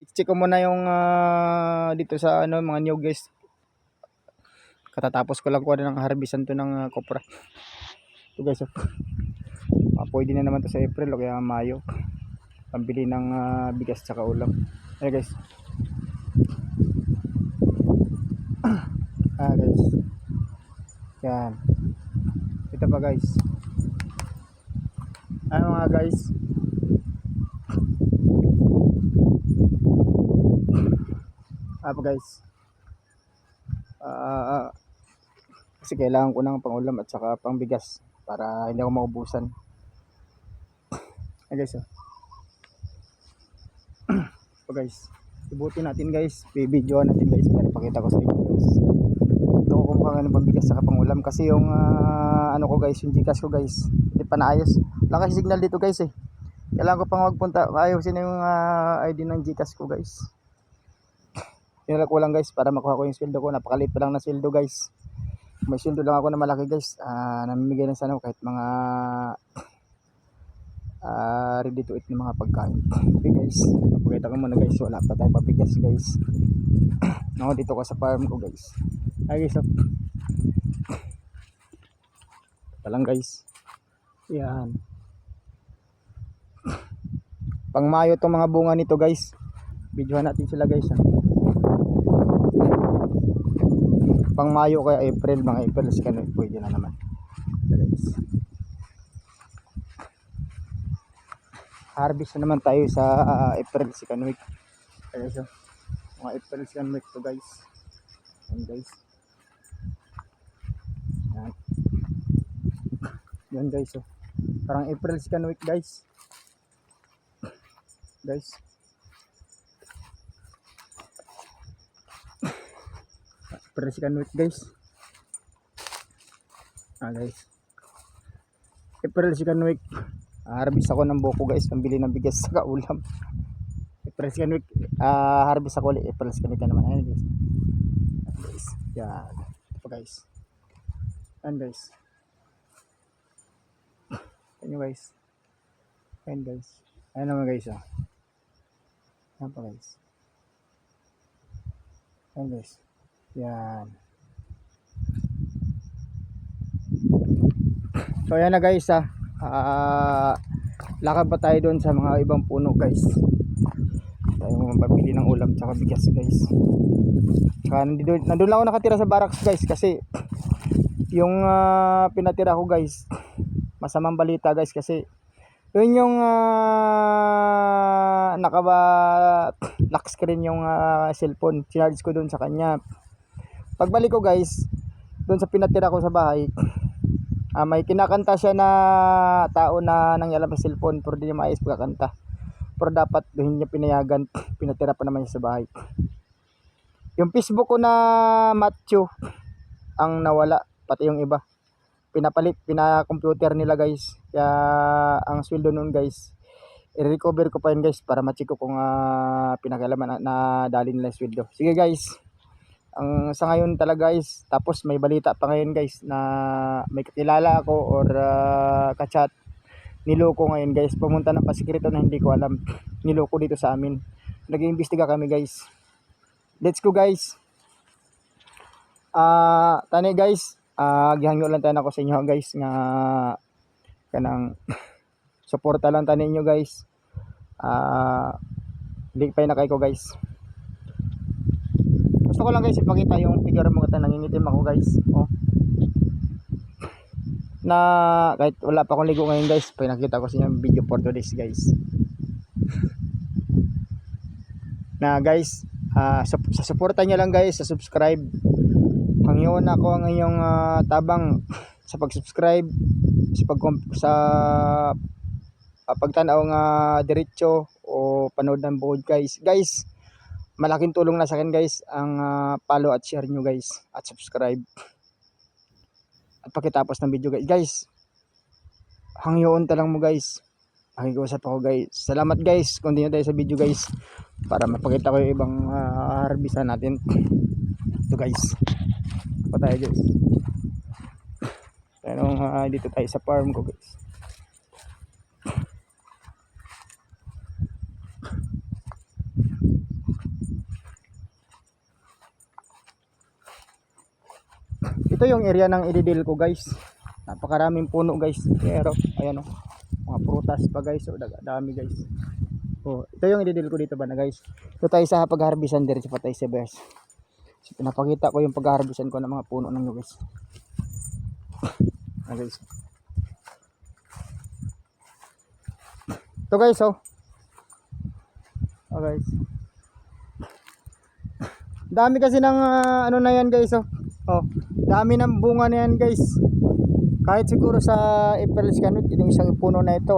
I-check ko muna yung dito sa ano mga new guys. Katatapos ko lang kuha ng harbisan to ng kopra. Ito guys. Pwede na naman to sa April o kaya Mayo. Pambili ng bigas tsaka ulam. Ayan guys. Guys. Yan. Ito pa guys. Ano mga guys. Apa guys. Kasi kailangan ko ng pangulam at saka pangbigas para hindi ako maubusan. Ayan guys. So guys, ibutin natin guys, i-video natin guys para pakita ko sa inyo guys. Ito ko kumuha ng pambigas sa pangulam kasi yung ano ko guys, yung Gcash ko guys, hindi pa naayos. Wala kasi signal dito guys eh. Kailangan ko pang magpunta, ayusin yung ID ng Gcash ko guys. Tinala ko lang guys para makuha ko yung sweldo ko. Napakaliit pa lang na sweldo guys. May sweldo lang ako na malaki guys. Namimigay ng sana kahit mga ready to eat ng mga pagkain. Okay guys, napakita ko muna guys, wala pa tayong pabigas guys. Ako dito ko sa farm ko guys. Ay guys, palang guys. Yan. Pang Mayo tong mga bunga nito guys. Videohan natin sila guys. Pang Mayo kaya April, mga April scan pwede na naman. Guys. Harvest na naman tayo sa April second week. Okay, so, mga April second week to guys. Yan guys. Yan. Yan guys. So, parang April second week guys. Guys. April second week guys. Guys. April second week. Harvest ako ng buko guys, pambili ng bigas sa ulam. April second week, harvest ako ulit. April second week na naman. Ayan guys. Guys. Yan. Ito guys. Ayan guys. Ayan guys. Ayan guys. Ayan naman guys. Ayan pa guys. Ayan guys. Yan. So ayan na guys lakad pa tayo doon sa mga ibang puno guys. Tayo mapabili ng ulam tsaka bigas guys. Tsaka nandun lang ako nakatira sa barracks guys kasi yung pinatira ko guys, masamang balita guys kasi yun yung lock screen yung cellphone. Sinarge ko doon sa kanya. Pagbalik ko guys doon sa pinatira ko sa bahay, may kinakanta siya na tao na nangyalam sa cellphone pero di niya maayos pagkakanta. Pero dapat doon niya pinayagan, pinatira pa naman siya sa bahay. Yung Facebook ko na Matthew ang nawala, pati yung iba. Pinapalit, pina-computer nila guys. Kaya ang sweldo noon guys, i-recover ko pa yun guys para ma-check ko kung pinakailaman na dali nila yung sweldo. Sige guys. Ang sa ngayon talaga guys, tapos may balita pa ngayon guys na may kakilala ako or kachat, niloko ngayon guys. Pumunta ng pasikreto na hindi ko alam, niloko dito sa amin. Nag-iimbestiga kami guys. Let's go guys. Tani guys, gihangyo lang tayo ako sa inyo guys nga kanang suporta lang tanin nyo guys. Link pa na kayo guys. Gusto ko lang guys ipakita yung figure mo kata nangingitim ako guys. Na kahit wala pa akong ligo ngayon guys, pinakita ko sa inyo yung video for today's guys. Na guys, sa suporta nyo lang guys, sa subscribe. Hangyon ako ang inyong tabang sa pag-subscribe, sa pagtanaw nga diretso o panood ng buod guys. Guys, malaking tulong na sa akin guys ang follow at share nyo guys at subscribe at pakitapos ng video guys. Guys, hangyoon talang mo guys, makikiusap ako guys. Salamat guys, continue tayo sa video guys para mapakita ko yung ibang harbisan natin. Ito guys, pa tayo guys. Dito tayo sa farm ko guys. Ito yung area ng ididil ko guys. Napakaraming puno guys. Pero ayan oh. Mga prutas pa guys. So dami guys. Oh, ito yung ididil ko dito ba na guys. Ito tayo sa pag-harvestan dire sa Patay Sibes. So, pinapakita ko yung pag-harvestan ko ng mga puno ng guys. Ah, guys. Ito guys oh. Oh guys. Dami kasi ng ano na yan guys oh. Oh, dami ng bunga na yan guys. Kahit siguro sa April Scanut, itong isang puno na ito,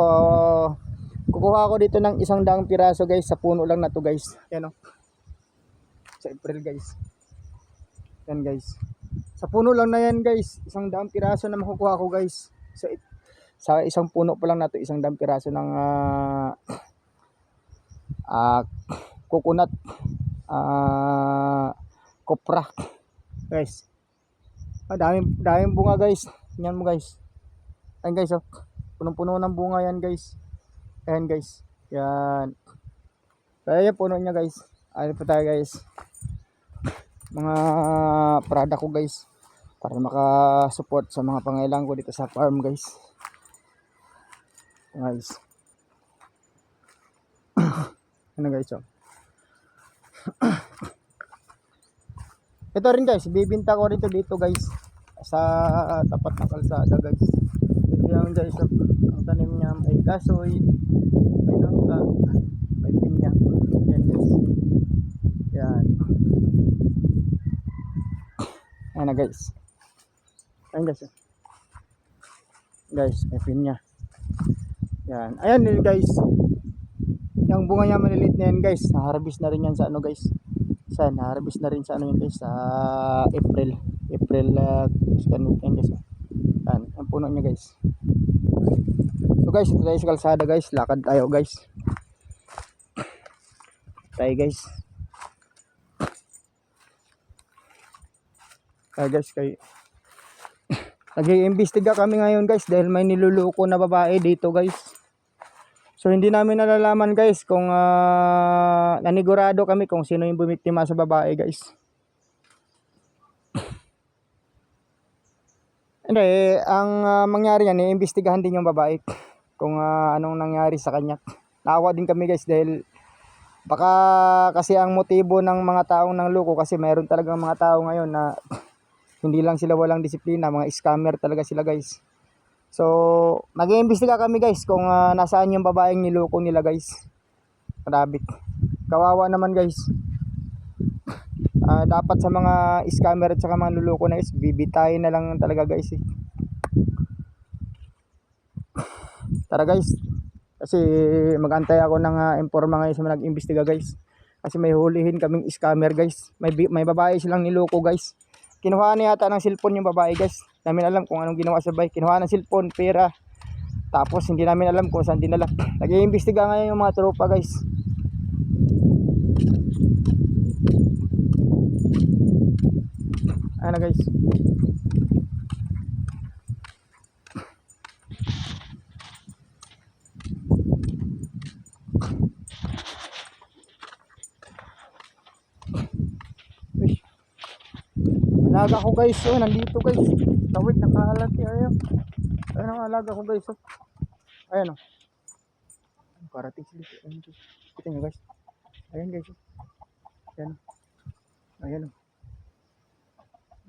kukuha ko dito ng 100 piraso guys, sa puno lang na to guys. Yan o. Sa April guys. Yan guys. Sa puno lang na yan guys, 100 piraso na makukuha ko guys. Sa isang puno pa lang na to, 100 piraso ng coconut, kopra guys. Daming bunga guys. Yan mo guys. Ayan guys oh. Punong-puno ng bunga yan guys. Ayan guys. Yan. Kaya yung puno niya guys. Ayun po tayo guys. Mga product ko guys. Para maka-support sa mga pangailangan ko dito sa farm guys. Guys. Ano guys oh. Ito rin guys. Bibinta ko dito guys. Sa tapat ng kalsada guys. Ito yung guys ang tanim niya, may kasoy, may nangka, may pinya. Yan guys. Yan. Ayan na guys. Ayan guys. Guys, may pinya. Yan. Ayan din guys. Yung bunga niya maliliit na yan guys. Na-harvest na rin yan sa ano guys. Na-harvest na rin sa ano yun guys. Sa April ganun yan guys. Yan, ang puno niya guys. So guys, ito tayo sa kalsada guys. Lakad tayo guys. Tayo guys. Guys, nag-iimbestiga kami ngayon guys dahil may niluluko na babae dito guys. So hindi namin nalalaman guys kung nanigurado kami kung sino yung bumiktima sa babae guys. Hindi, ang mangyari yan, iimbestigahan din yung babae kung anong nangyari sa kanya. Naawa din kami guys dahil baka kasi ang motibo ng mga taong nangloko kasi mayroon talagang mga tao ngayon na hindi lang sila walang disiplina, mga scammer talaga sila guys. So, nag-iimbestiga kami guys kung nasaan yung babaeng niloko nila guys. Grabe. Kawawa naman guys. Dapat sa mga scammer at saka mga luloko na guys, bibitayin na lang talaga guys eh. Tara guys. Kasi mag-antay ako ng informa ngayon sa nag-imbestiga guys. Kasi may hulihin kaming scammer guys. May babae silang niloko guys. Kinuha niya yata ng cellphone yung babae guys. Namin alam kung anong ginawa sa babae. Kinuha ng cellphone, pera. Tapos hindi namin alam kung saan dinala. Nag-iimbestiga ngayon yung mga tropa guys. Ano guys. Alaga ko guys, oh, nandito guys. Tawid, nakahalat ayan. Ayan ang alaga ko guys, oh. Ayan oh. Karating sila. Ayan guys. Kita nyo guys. Ayan guys, oh. Ayan oh. Ayan oh.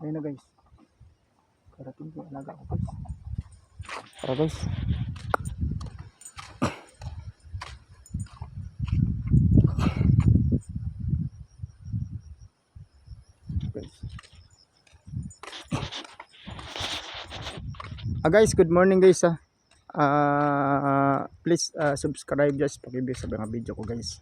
Ayan na guys. Karating ko, alaga ko guys. Tara guys. Guys, good morning guys. Please subscribe guys, paki-view sa mga video ko guys.